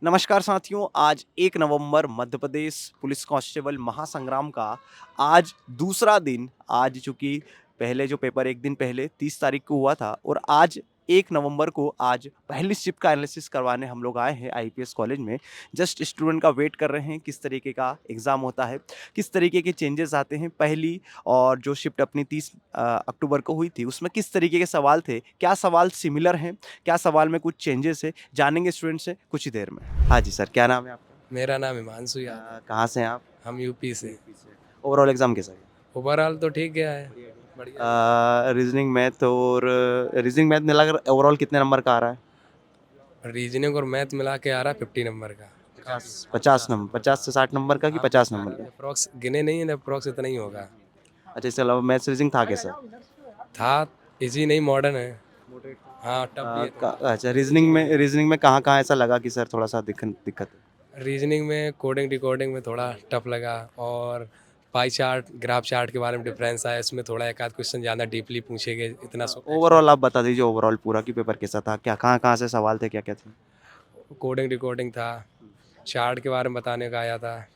नमस्कार साथियों, आज 1 नवंबर मध्य प्रदेश पुलिस कांस्टेबल महासंग्राम का आज दूसरा दिन। आज चूँकि पहले जो पेपर 1 दिन पहले 30 तारीख को हुआ था और आज 1 नवंबर को आज पहली शिफ्ट का एनालिसिस करवाने हम लोग आए हैं आईपीएस कॉलेज में। जस्ट स्टूडेंट का वेट कर रहे हैं किस तरीके का एग्ज़ाम होता है, किस तरीके के चेंजेस आते हैं। पहली और जो शिफ्ट अपनी 30 अक्टूबर को हुई थी उसमें किस तरीके के सवाल थे, क्या सवाल सिमिलर हैं, क्या सवाल में कुछ चेंजेस है, जानेंगे स्टूडेंट से कुछ ही देर में। हाँ जी सर, क्या नाम है आपका? मेरा नाम हिमांशु यादव। कहाँ से हैं आप? हम यूपी से। ओवरऑल एग्ज़ाम कैसा गया? ओवरऑल तो ठीक गया है। बढ़िया। रीज़निंग मैथ और रीज़निंग मैथ मिलाकर ओवरऑल कितने नंबर का आ रहा है? रीजनिंग और मैथ मिला के आ रहा है 50 नंबर का। 50 नंबर, 50 से 60 नंबर का कि 50 नंबर का? अप्रॉक्स गिने नहीं है, अप्रॉक्स इतना ही होगा। अच्छा, इसके अलावा मैथ्स रीज़निंग था कैसा? था इजी नहीं, मॉडर्न है। हाँ, टफ भी है थोड़ा। अच्छा, रीज़निंग में कहाँ-कहाँ ऐसा लगा कि सर थोड़ा-सा दिक्कत है? रीजनिंग में कोडिंग डिकोडिंग में थोड़ा टफ लगा, और पाई चार्ट ग्राफ चार्ट के बारे में डिफरेंस आया, इसमें थोड़ा एक आध क्वेश्चन ज़्यादा डीपली पूछे गए। इतना ओवरऑल आप बता दीजिए ओवरऑल पूरा कि पेपर कैसा था? क्या कहाँ-कहाँ से सवाल थे, क्या-क्या थे? कोडिंग डिकोडिंग था, चार्ट के बारे में बताने का आया था,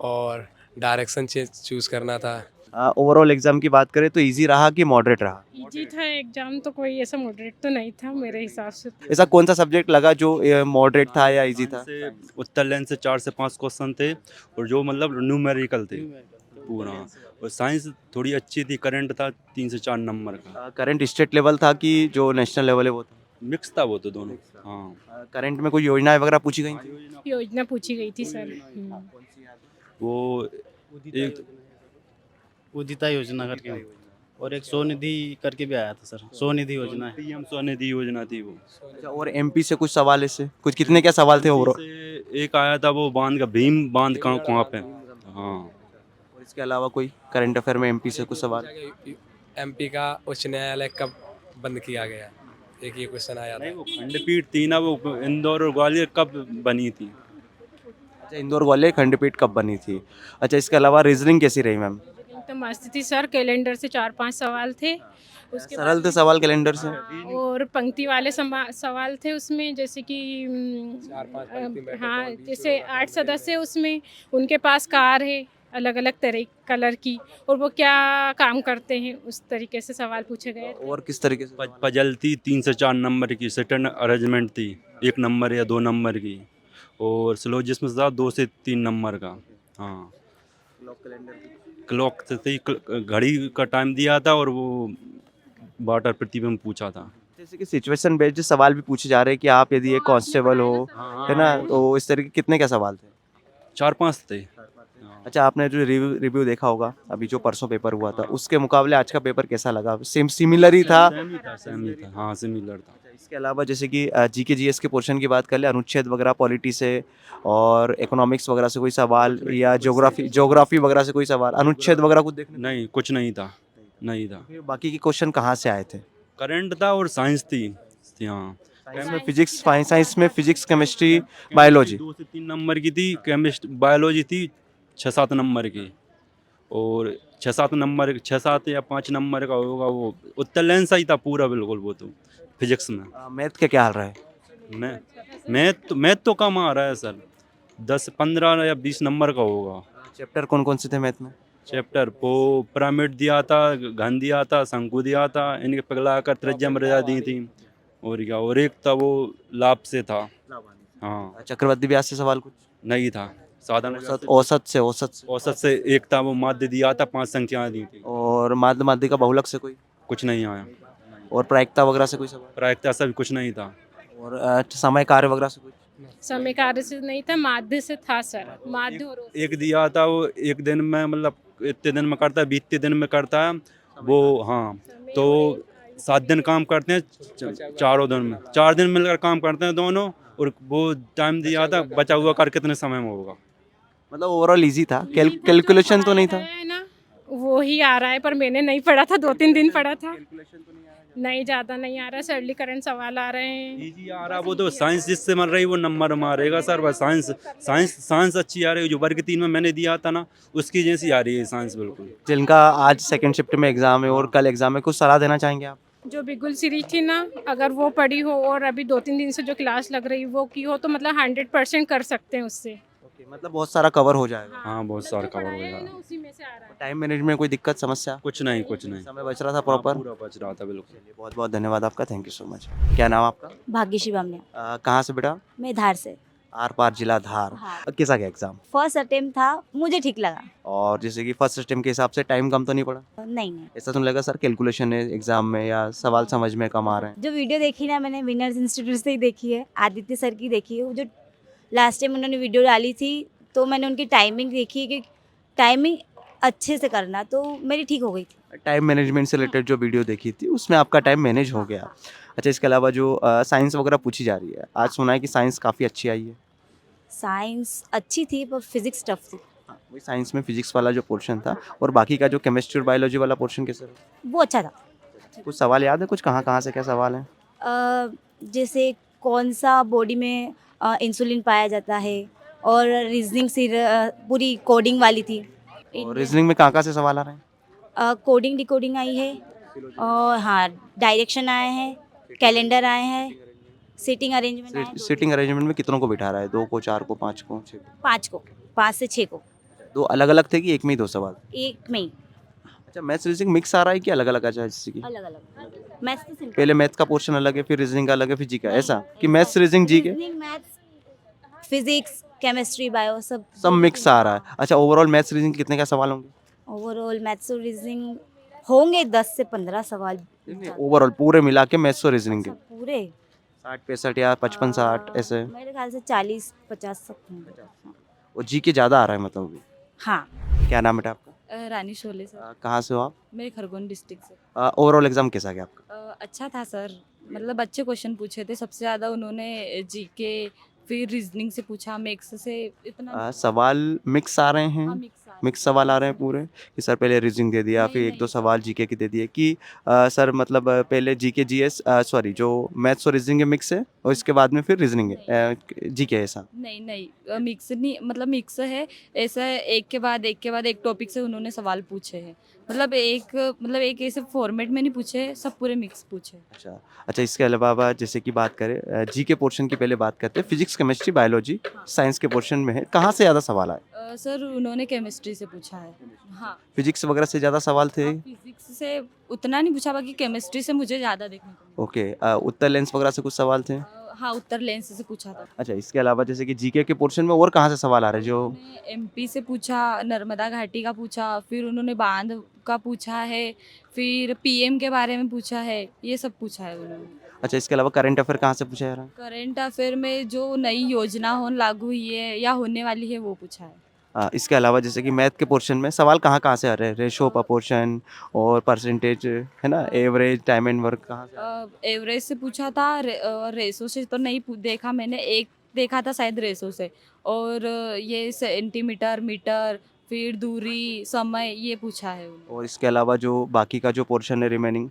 और डायरेक्शन चूज़ करना था। ओवरऑल एग्ज़ाम की बात करें तो ईज़ी रहा कि मॉडरेट रहा? इजी था एग्जाम, तो कोई ऐसा मॉडरेट तो नहीं था मेरे हिसाब से। ऐसा कौन-सा सब्जेक्ट लगा जो मॉडरेट था या ईज़ी था? से उत्तर लाइन से 4 से 5 क्वेश्चन थे, और जो मतलब न्यूमेरिकल थे पूरा। और साइंस थोड़ी अच्छी थी, करंट था 3 से 4 नंबर का। करंट स्टेट लेवल था कि जो नेशनल लेवल है वो था? मिक्स था वो तो दोनों। हाँ, करंट में कोई योजनाएँ वगैरह पूछी गई थी? योजना पूछी गई थी सर। वो एक उदिता योजना करके, और एक स्वनिधि करके भी आया था सर। स्वनिधि योजना है। पीएम स्वनिधि योजना थी वो। अच्छा, और एमपी से कुछ सवाल ऐसे कुछ कितने क्या सवाल थे ओवरऑल? से एक आया था वो बांध का, भीम बांध कहाँ कहाँ पे। हाँ, और इसके अलावा कोई करंट अफेयर में एमपी से कुछ सवाल? एमपी का उच्च न्यायालय कब बंद किया गया, एक ये क्वेश्चन आया नहीं था। वो खंडपीठ थी ना, वो इंदौर और ग्वालियर कब बनी थी। अच्छा, इंदौर ग्वालियर खंडपीठ कब बनी थी? अच्छा, इसके अलावा रीजनिंग कैसी रही मैम? तो मस्त थी सर, कैलेंडर से 4-5 सवाल थे। उसके सरल थे सवाल कैलेंडर से? और पंक्ति वाले सवाल थे उसमें, जैसे कि 4-5 पंक्ति में हाँ, जैसे 8 सदस्य उसमें, उनके पास कार है अलग अलग तरह कलर की, और वो क्या काम करते हैं, उस तरीके से सवाल पूछे गए थे। और किस तरीके से? पजल थी 3 से 4 नंबर की, सेटन अरेंजमेंट थी 1 नंबर या 2 नंबर की, और सिलोजिस्म था 2 से 3 नंबर का। हाँ, क्लॉक से थी, घड़ी का टाइम दिया था, और वो वाटर प्रतिबिंब पूछा था। जैसे कि सिचुएशन बेस्ड सवाल भी पूछे जा रहे हैं कि आप यदि एक कांस्टेबल हो, है ना, तो इस तरह के कितने क्या सवाल थे? 4-5 थे। अच्छा, आपने जो रिव्यू रिव्यू देखा होगा अभी जो परसों पेपर हुआ था उसके मुकाबले आज का पेपर कैसा लगा? सेम सिमिलर ही था? सेम ही था, हाँ सिमिलर था। इसके अलावा जैसे कि जीके जीएस के पोर्शन की बात कर ले, अनुच्छेद वगैरह पॉलिटी से और इकोनॉमिक्स वगैरह से कोई सवाल, या ज्योग्राफी ज्योग्राफी वगैरह से कोई सवाल, अनुच्छेद वगैरह कुछ देखने? नहीं, कुछ नहीं था, नहीं था। फिर बाकी के क्वेश्चन कहाँ से आए थे? करंट था और साइंस थी। हाँ, साइंस में फिजिक्स, केमिस्ट्री, बायोलॉजी। 2 से 3 नंबर की थी, केमिस्ट बायोलॉजी थी 6-7 नंबर की, और 6-7 नंबर, 6-7 या 5 नंबर का होगा वो। उत्तर लाइन सा ही था पूरा बिल्कुल वो तो, फिजिक्स में। मैथ का क्या हाल रहा है? मैं मैथ तो कम आ रहा है सर, 10-15 या 20 नंबर का होगा। चैप्टर कौन कौन से थे मैथ में? चैप्टर वो पिरामिड दिया था, घन दिया था, शंकु दिया था, इनके पिघला कर त्रिज्या मर्यादा दी थी, और क्या, और एक था वो लाभ से था। हाँ, चक्रवर्ती ब्याज से सवाल कुछ? नहीं था, साधारण औसत औसत से एक था, वो माध्य दिया था, 5 संख्याएं दी थी। और माध्य माध्य का बहुलक से कोई? कुछ नहीं आया। और प्रायिकता वगैरह से कोई सवाल? प्रायिकता सब कुछ नहीं था। और समय कार्य वगैरह से कुछ? समय कार्य से नहीं था, माध्य से था सर। माध्य और एक दिया था वो, एक दिन में मतलब इतने दिन में करता है, बीतते दिन में करता है वो। हाँ, तो 7 दिन काम करते हैं, चारों दिन में 4 दिन मिलकर काम करते हैं दोनों, और वो टाइम दिया था, बचा हुआ कर कितने समय में होगा। मतलब ओवरऑल इजी था, जो कैलकुलेशन तो नहीं था? पढ़ाया है ना, वो ही आ रहा है, पर मैंने नहीं पढ़ा था, 2-3 दिन पढ़ा था। नहीं, ज़्यादा नहीं आ रहा, सरलीकरण सवाल आ रहे हैं। इजी आ रहा वो तो, साइंस जिससे मर रही वो नंबर मारेगा सर, बस साइंस साइंस अच्छी आ रही है। जो वर्ग 3 में मैंने दिया था ना, उसकी जैसी आ रही है साइंस बिल्कुल। जिनका आज सेकंड शिफ्ट में एग्जाम है और कल एग्जाम है, कुछ सलाह देना चाहेंगे आप? जो बिगुल सीरीज थी ना, अगर वो पढ़ी हो और अभी 2-3 दिन से जो क्लास लग रही वो की हो तो मतलब 100% कर सकते हैं उससे। ओके, मतलब बहुत सारा कवर हो जाएगा। हाँ, बहुत मतलब सारा जो cover हो पढ़ाया है जाएगा। ना, उसी में से आ रहा है। टाइम मैनेजमेंट में कोई दिक्कत समस्या? कुछ नहीं, कुछ नहीं। समय बच रहा था हाँ, प्रॉपर? पूरा बच रहा था बिल्कुल। चलिए, बहुत बहुत धन्यवाद आपका, थैंक यू सो मच। क्या नाम आपका? भाग्यश्री बामनिया। कहाँ से बेटा? मैं धार से। आर पार जिला धार। हाँ। कैसा गया एग्जाम? फर्स्ट अटेम्प्ट था, मुझे ठीक लगा। और जैसे कि फर्स्ट अटेम्प्ट के हिसाब से टाइम कम तो नहीं पड़ा? नहीं। ऐसा तो नहीं लगा सर कैलकुलेशन है एग्जाम में या सवाल समझ में कम आ रहे हैं? जो वीडियो देखी ना मैंने विनर्स इंस्टीट्यूट से ही देखी है, आदित्य सर की देखी है। वो जो लास्ट टाइम उन्होंने वीडियो डाली थी तो मैंने उनकी टाइमिंग देखी कि टाइमिंग अच्छे से करना, तो मेरी ठीक हो गई थी। टाइम मैनेजमेंट से रिलेटेड जो वीडियो देखी थी उसमें आपका टाइम मैनेज हो गया। अच्छा, इसके अलावा जो साइंस वगैरह पूछी जा रही है, आज सुना है कि साइंस काफ़ी अच्छी आई है। साइंस अच्छी थी पर फिजिक्स टफ थी। हाँ, वही साइंस में फिजिक्स वाला जो पोर्शन था और बाकी का जो केमिस्ट्री और बायोलॉजी वाला पोर्शन कैसे रहा? वो अच्छा था। कुछ सवाल याद है, कुछ कहाँ कहाँ से क्या सवाल है? जैसे कौन सा बॉडी में इंसुलिन पाया जाता है, और रीजनिंग से पूरी कोडिंग वाली थी। और रीजनिंग में कहाँ कहाँ से सवाल आ रहे हैं? कोडिंग डिकोडिंग आई है, और हाँ डायरेक्शन आए हैं, कैलेंडर आए हैं, सीटिंग अरेंजमेंट आए हैं, सीटिंग अरेंजमेंट में कितनों को बिठा रहा है? 2 को, 4 को, 5 को, 6 को? 5 को, 5 से 6 को, 2 अलग अलग थे कि एक में ही 2 सवाल? एक में ही। अच्छा, मैथ्स रीजनिंग मिक्स आ रहा है कि अलग अलग आ जाए जैसे कि अलग अलग। मैथ्स तो सिंपल। पहले मैथ का पोर्शन अलग है, फिर रीजनिंग का अलग है, फिर जी का, ऐसा कि मैथ्स रीजनिंग जी के reasoning, maths, physics, chemistry, bio सब मिक्स आ रहा है? अच्छा, ओवरऑल मैथ्स रीजनिंग कितने का सवाल होंगे? ओवरऑल मैथ्स और रीजनिंग होंगे 10 से 15 सवाल। ओवरऑल पूरे मिला के मैथ्स और रीजनिंग के सब पूरे 60-65 या 55-60 ऐसे? मेरे ख्याल से 40-50 तक होंगे। और जी के ज़्यादा आ रहा है मतलब अभी? हाँ। क्या नाम है बेटा आपका? रानी शोले सर। कहाँ से हो आप? मैं खरगोन डिस्ट्रिक्ट से। ओवरऑल एग्जाम कैसा गया आपका? अच्छा था सर, मतलब अच्छे क्वेश्चन पूछे थे। सबसे ज़्यादा उन्होंने जीके फिर रीजनिंग से पूछा, मैथ्स से इतना सवाल मिक्स आ रहे हैं? हाँ, मिक्स आ मिक्स सवाल आ रहे हैं पूरे कि सर पहले रीजनिंग दे दिया, नहीं, फिर एक नहीं। दो सवाल जीके के दे दिए कि सर मतलब पहले जीके जीएस सॉरी जो मैथ्स और रीजनिंग मिक्स है और इसके बाद में फिर रीजनिंग है जीके ऐसा? नहीं नहीं, मिक्स नहीं, मतलब मिक्स है। ऐसा है, एक के बाद एक टॉपिक से उन्होंने सवाल पूछे हैं। मतलब एक ऐसे फॉर्मेट में नहीं पूछे, सब पूरे मिक्स पूछे। अच्छा अच्छा, इसके अलावा जैसे कि बात करें जी के पोर्शन की पहले बात करते हैं, फिजिक्स केमिस्ट्री बायोलॉजी साइंस के पोर्शन में है, कहाँ से ज़्यादा सवाल आए? सर उन्होंने केमिस्ट्री से पूछा है। हाँ, फिजिक्स वगैरह से ज़्यादा सवाल थे? फिजिक्स से उतना नहीं पूछा, बाकी केमिस्ट्री से मुझे ज़्यादा देखने को मिला। ओके, उत्तर लेंस वगैरह से कुछ सवाल थे? हाँ, उत्तर लेंस से पूछा था। अच्छा, इसके अलावा जैसे कि जीके के पोर्शन में और कहाँ से सवाल आ रहे हैं जो? उन्होंने एमपी से पूछा, नर्मदा घाटी का पूछा, फिर उन्होंने बांध का पूछा है, फिर पीएम के बारे में पूछा है, ये सब पूछा है उन्होंने। अच्छा, इसके अलावा करंट अफेयर कहाँ से पूछा जा रहा है? करंट अफेयर में जो नई योजना लागू हुई है या होने वाली है वो पूछा है। इसके अलावा जैसे कि मैथ के पोर्शन में सवाल कहाँ कहाँ से आ रहे हैं? रेशो, प्रपोर्शन और परसेंटेज, है ना, एवरेज, टाइम एंड वर्क कहाँ से? एवरेज से पूछा था, रेसो से तो नहीं देखा मैंने, एक देखा था शायद रेसो से, और ये सेंटीमीटर, मीटर, फिर दूरी, समय, ये पूछा है उन्होंने। और इसके अलावा जो बाकी का जो पोर्शन है रिमेनिंग,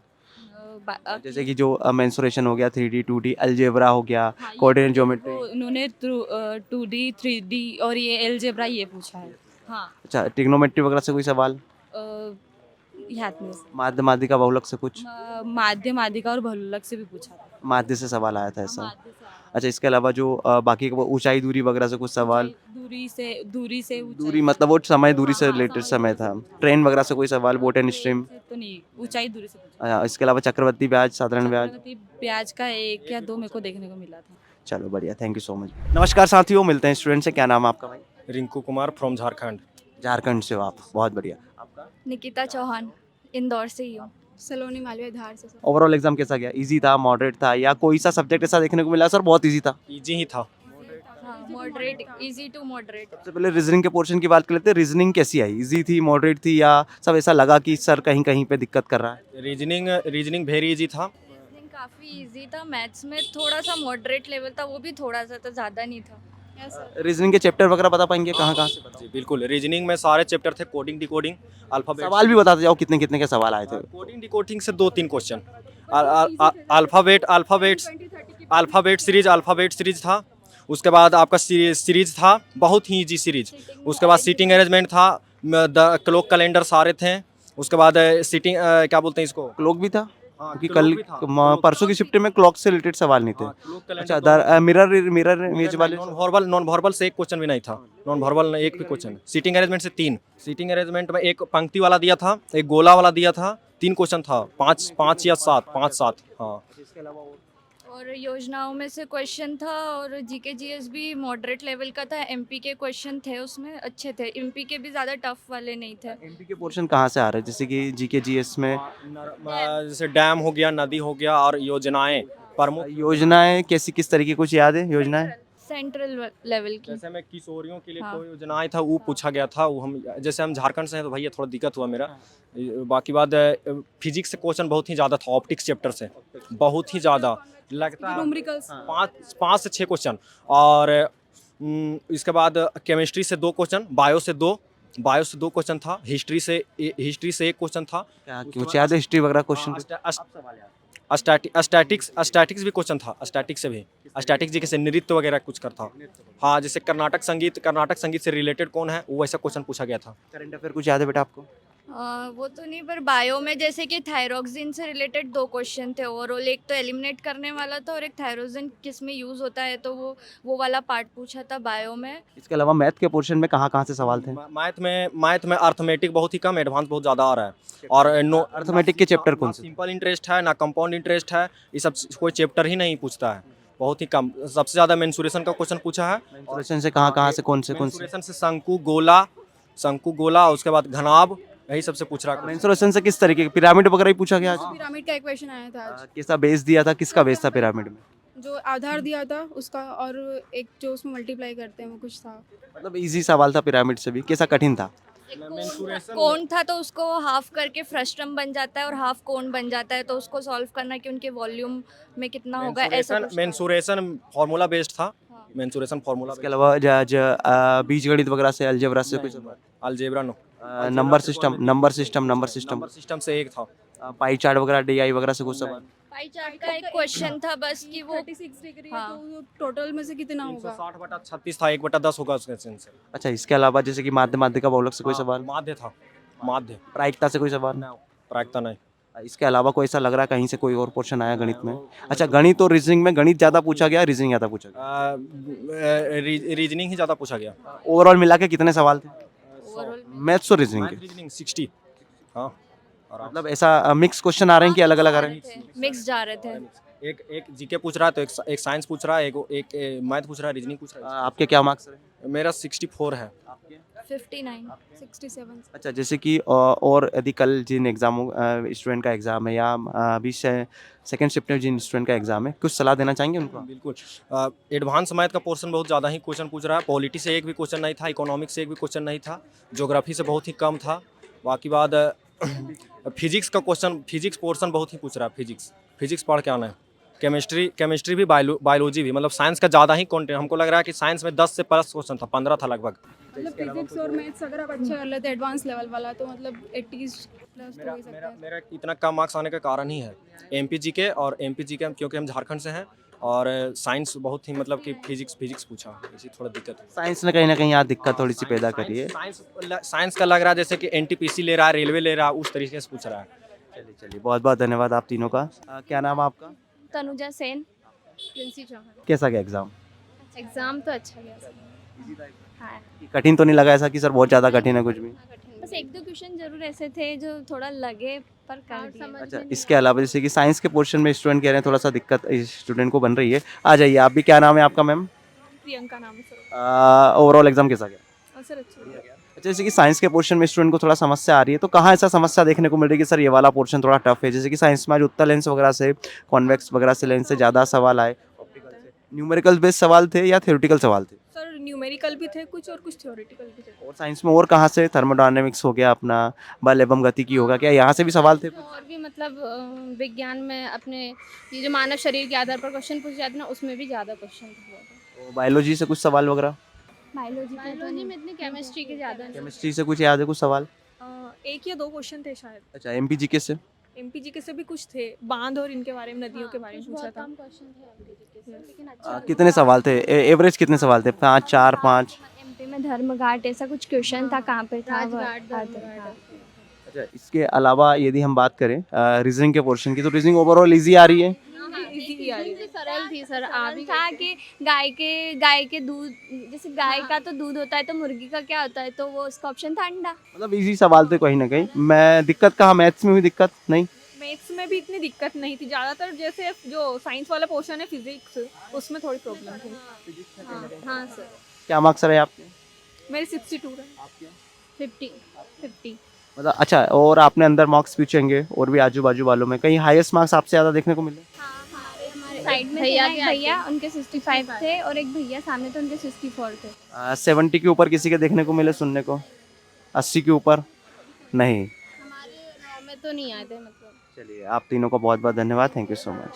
जैसे कि जो मेंसुरेशन हो गया, 3D 2D अलजेब्रा हो गया, हाँ, ये कोऑर्डिनेट वो ज्योमेट्री। उन्होंने 2D 3D और ये एलजेब्रा ये पूछा है। हाँ, अच्छा, ट्रिग्नोमेट्री वगैरह से कोई सवाल? याद नहीं। माध्य माध्यिका बहुलक से कुछ? माध्य माध्यिका और बहुलक से भी पूछा था। माध्य से सवाल आया था ऐसा? माध्य से आया। अच्छा, इसके अलावा जो बाकी का वो ऊंचाई दूरी वगैरह से कुछ सवाल? दूरी से ऊंचाई। दूरी मतलब वो समय दूरी से हाँ, रिलेटेड समय समय था। ट्रेन वगैरह से कोई सवाल, बोट एंड स्ट्रीम? तो नहीं, ऊंचाई दूरी से पूछा। इसके अलावा चक्रवर्ती ब्याज, साधारण ब्याज? चक्रवर्ती ब्याज का 1 या 2 मेरे को देखने को मिला था। चलो बढ़िया, थैंक यू सो मच। नमस्कार साथियों, मिलते हैं स्टूडेंट से। क्या नाम है आपका भाई? रिंकू कुमार फ्रॉम झारखंड। झारखंड से हो आप, बहुत बढ़िया। आपका? निकिता चौहान, इंदौर से ही हूँ। सलोनी मालवीय धार से सर। ओवरऑल एग्जाम कैसा गया? इजी था, मॉडरेट था, या कोई सा सब्जेक्ट ऐसा देखने को मिला सर बहुत इजी था? इजी ही था। हाँ, मॉडरेट, इजी टू मॉडरेट। सबसे पहले रीजनिंग के पोर्शन की बात कर लेते हैं। रीजनिंग कैसी आई? इजी थी, मॉडरेट थी, या सब ऐसा लगा कि सर कहीं कहीं पे दिक्कत कर रहा है? रीजनिंग वेरी इजी था। रीजनिंग काफ़ी इजी था। मैथ्स में थोड़ा सा मॉडरेट लेवल था, वो भी थोड़ा सा था, ज़्यादा नहीं था। रीजनिंग के चैप्टर वगैरह बता पाएंगे कहाँ कहाँ से? जी बिल्कुल, रीजनिंग में सारे चैप्टर थे, कोडिंग डिकोडिंग, अल्फाबेट। सवाल भी बताते जाओ कितने कितने के सवाल आए थे? कोडिंग डिकोडिंग से 2-3 क्वेश्चन। अल्फाबेट सीरीज था। उसके बाद आपका सीरीज था, बहुत ही इजी सीरीज। उसके बाद सीटिंग अरेंजमेंट था, द क्लॉक कैलेंडर सारे थे। उसके बाद सीटिंग क्या बोलते हैं इसको, क्लोक भी था? हाँ, क्योंकि क्लॉक कल भी था, परसों की शिफ्ट में क्लॉक से रिलेटेड सवाल नहीं थे। हाँ, क्लॉक कैलेंडर अच्छा दोनों- मिरर मिरर इमेज वाले नॉन वर्बल से एक क्वेश्चन भी नहीं था, नॉन वर्बल एक भी क्वेश्चन। सीटिंग अरेंजमेंट से 3, सीटिंग अरेंजमेंट में एक पंक्ति वाला दिया था, एक गोला वाला दिया था, 3 क्वेश्चन था, 5 या 7, 5-7। हाँ, और योजनाओं में से क्वेश्चन था, और जीके जीएस भी मॉडरेट लेवल का था। एमपी के क्वेश्चन थे उसमें अच्छे थे, एमपी के भी ज़्यादा टफ वाले नहीं थे। एमपी के पोर्शन कहाँ से आ रहे हैं, जैसे कि जीके जीएस में जैसे डैम हो गया, नदी हो गया, और योजनाएं प्रमुख योजनाएं कैसी किस तरीके कुछ याद है योजनाएं? सेंट्रल लेवल की। जैसे में किशोरियों के लिए हाँ। कोई योजनाएं था वो पूछा गया था। वो हम जैसे हम झारखंड से हैं तो भैया थोड़ा दिक्कत हुआ मेरा। बाकी बात फिजिक्स से क्वेश्चन बहुत ही ज़्यादा था, ऑप्टिक्स चैप्टर से बहुत ही ज़्यादा लगता है, न्यूमेरिकल्स 5 से 6 क्वेश्चन। और इसके बाद केमिस्ट्री से 2 क्वेश्चन, बायो से 2 क्वेश्चन था, हिस्ट्री से 1 क्वेश्चन था। क्या कुछ याद है हिस्ट्री वगैरह क्वेश्चन? स्टैटिक्स भी क्वेश्चन था, स्टैटिक्स से भी, स्टैटिक्स जी के नृत्य वगैरह कुछ कर था। हाँ, जैसे कर्नाटक संगीत से रिलेटेड कौन है वो वैसा क्वेश्चन पूछा गया था। करंट अफेयर कुछ याद है बेटा आपको? वो तो नहीं, पर बायो में जैसे कि थायरोक्सिन से रिलेटेड 2 क्वेश्चन थे ओवरऑल। एक तो एलिमिनेट करने वाला था, और एक थायरोक्सिन किस में यूज़ होता है, तो वो वाला पार्ट पूछा था बायो में। इसके अलावा मैथ के पोर्शन में कहाँ से सवाल थे? मैथ में अर्थमेटिक बहुत ही कम, एडवांस बहुत ज़्यादा आ रहा है। और नो अर्थमेटिक के चैप्टर कौन से? सिंपल इंटरेस्ट है ना, कंपाउंड इंटरेस्ट है, ये सब कोई चैप्टर ही नहीं पूछता है, बहुत ही कम। सबसे ज़्यादा मेंसुरेशन का क्वेश्चन पूछा है। मेंसुरेशन से कहाँ से कौन से मेंसुरेशन से शंकु गोला, उसके बाद घनाभ, यही सबसे पूछ रहा है। मेंसुरेशन से किस तरीके पिरामिड वगैरह ही पूछा गया आज? पिरामिड का एक क्वेश्चन आया था आज, किसका बेस दिया था, किसका बेस था पिरामिड में? जो आधार दिया था उसका, और एक जो उसमें मल्टीप्लाई करते हैं वो कुछ था। मतलब इजी सवाल था पिरामिड से भी, कैसा कठिन था? कोण था तो उसको हाफ करके फ्रस्ट्रम बन जाता है, और हाफ कोण बन जाता है, तो उसको सॉल्व करना कि उनके वॉल्यूम में कितना होगा, ऐसा कुछ था। मेंसुरेशन फार्मूला बेस्ड था, मेंसुरेशन फार्मूला। इसके अलावा बीजगणित वगैरह से, अलजेब्रा से कुछ? अलजेब्रा नो, नंबर सिस्टम से एक था। पाई चार्ट वगैरह डीआई वगैरह से कुछ सवाल? पाई चार्ट का एक क्वेश्चन था बस, कि वो 36 डिग्री हाँ। है, तो टोटल में से कितना होगा? 360/36 था, 1/10 होगा उसका आंसर। अच्छा, इसके अलावा जैसे कि माध्यमिका बहुलक से कोई सवाल? माध्य था, माध्य। प्रायिकता से कोई सवाल? प्रायिकता नहीं। इसके अलावा कोई ऐसा लग रहा है कहीं से कोई और पोर्शन आया गणित में? अच्छा, गणित और रीजनिंग में गणित ज़्यादा पूछा गया, रीजनिंग ज़्यादा पूछा गया? रीजनिंग ही ज़्यादा पूछा गया। ओवरऑल मिला के कितने सवाल थे ओवरऑल मैथ्स और रीजनिंग के? रीजनिंग 60। हाँ, मतलब ऐसा मिक्स क्वेश्चन आ रहे हैं कि अलग अलग आ रहे हैं? मिक्स जा रहे थे। एक जीके पूछ रहा है, तो एक साइंस पूछ रहा है, एक मैथ पूछ रहा है, रीजनिंग पूछ रहा आपके क्या मार्क्स रहे? है। मेरा 64 है। 59 67। अच्छा, जैसे कि और यदि कल जिन एग्जामों स्टूडेंट का एग्जाम है, या अभी सेकेंड शिफ्ट में जिन स्टूडेंट का एग्जाम है, कुछ सलाह देना चाहेंगे उनको? बिल्कुल। एडवांस मैथ का पोर्शन बहुत ज़्यादा ही क्वेश्चन पूछ रहा है। पॉलिटी से एक भी क्वेश्चन नहीं था, इकोनॉमिक्स से एक भी क्वेश्चन नहीं था, ज्योग्राफी से बहुत ही कम था। बाकी बात फिजिक्स का क्वेश्चन, फिजिक्स पोर्शन बहुत ही पूछ रहा है। फिजिक्स पढ़ के आना है। केमिस्ट्री भी, बायोलॉजी भी, मतलब साइंस का ज़्यादा ही कंटेंट। हमको लग रहा है कि साइंस में 10 से प्लस क्वेश्चन था, 15 था लगभग। मतलब फिजिक्स और मैथ्स अगर आप अच्छा कर लेते एडवांस लेवल वाला, तो मतलब 80 प्लस तो हो ही सकता है। मेरा इतना कम मार्क्स आने का कारण ही है एमपीजी के, क्योंकि हम झारखंड से हैं, और साइंस बहुत ही मतलब कि फिजिक्स पूछा, इसी थोड़ा दिक्कत है। साइंस ने कहीं ना कहीं यहाँ दिक्कत थोड़ी सी पैदा करी है। साइंस का लग रहा है जैसे कि एनटीपीसी ले रहा है, रेलवे ले रहा है, उस तरीके से पूछ रहा है। चलिए बहुत बहुत धन्यवाद आप तीनों का। क्या नाम है आपका? तनुजा सेन। प्रिंसी चौहान। कैसा गया एग्जाम? एग्जाम तो अच्छा गया सर। हाँ, कठिन तो नहीं लगा ऐसा कि सर बहुत ज़्यादा कठिन है कुछ भी? बस 1-2 क्वेश्चन जरूर ऐसे थे जो थोड़ा लगे, पर कर दिए। अच्छा, इसके अलावा जैसे कि साइंस के पोर्शन में स्टूडेंट कह रहे हैं थोड़ा सा दिक्कत स्टूडेंट को बन रही है, आ जाइए आप भी। क्या नाम है आपका मैम? प्रियंका नाम है सर। ओवरऑल एग्जाम कैसा गया? सर अच्छा गया। अच्छा, जैसे कि साइंस के पोर्शन में स्टूडेंट को थोड़ा समस्या आ रही है, तो कहाँ ऐसा समस्या देखने को मिल रही है कि सर ये वाला पोर्शन थोड़ा टफ है? जैसे कि साइंस में आज उत्तल लेंस वगैरह से, कॉन्वेक्स वगैरह से लेंस से ज़्यादा सवाल आए, न्यूमेरिकल बेस्ड सवाल थे या थ्योरेटिकल सवाल थे? सर न्यूमेरिकल भी थे कुछ, और कुछ थ्योरेटिकल भी थे। और साइंस में और कहाँ से? थर्मोडायनेमिक्स हो गया अपना, बल एवं गति की होगा, क्या यहाँ से भी सवाल थे? और भी मतलब विज्ञान में अपने ये जो मानव शरीर के आधार पर क्वेश्चन पूछे जाते हैं ना, उसमें भी ज़्यादा क्वेश्चन थे। बायोलॉजी से कुछ सवाल वगैरह? बायोलॉजी में इतनी केमिस्ट्री के ज़्यादा नहीं। केमिस्ट्री से कुछ याद है कुछ सवाल? एक या 2 क्वेश्चन थे शायद। अच्छा, एमपीजीके से? एमपीजीके से भी कुछ थे, बांध और इनके बारे में, नदियों के बारे में कुछ पूछा बहुत था। कम क्वेश्चन थे MPG के से, लेकिन अच्छा कितने सवाल थे एवरेज? कितने सवाल थे? 5, 4, 5? एमपी में धर्मघाट ऐसा कुछ क्वेश्चन था, कहाँ पे था वो? राजघाट, हाँ। अच्छा, अच्छा, इसके अलावा यदि हम बात करें रीजनिंग के पोर्शन की, तो रीजनिंग ओवरऑल इजी आ रही है। रीजनिंग तो सरल थी सर, आ भी था कि गाय के दूध, जैसे गाय का तो दूध होता है तो मुर्गी का क्या होता है, तो वो उसका ऑप्शन था अंडा। मतलब इजी सवाल थे कहीं ना कहीं। मैं दिक्कत कहाँ, मैथ्स में हुई दिक्कत? नहीं, मैथ्स में भी इतनी दिक्कत नहीं थी, ज़्यादातर जैसे जो साइंस वाला पोर्शन है फिजिक्स, उसमें थोड़ी प्रॉब्लम थी। हाँ सर। क्या मार्क्स रहे आपके? मेरे 62 रहे। 50 मतलब अच्छा, और आपने अंदर मार्क्स पूछेंगे और भी आजू बाजू वालों में कहीं हाईएस्ट मार्क्स आपसे ज़्यादा देखने को मिले? हमारे साइड में भैया थे के ना, एक भैया आगे। उनके 65 थे और एक भैया सामने थे उनके 64 थे। 70 के ऊपर किसी के देखने को मिले, सुनने को? 80 के ऊपर? नहीं। हमारे 9 में तो नहीं आए थे मतलब। चलिए, आप तीनों का बहुत बहुत धन्यवाद। Thank you so much.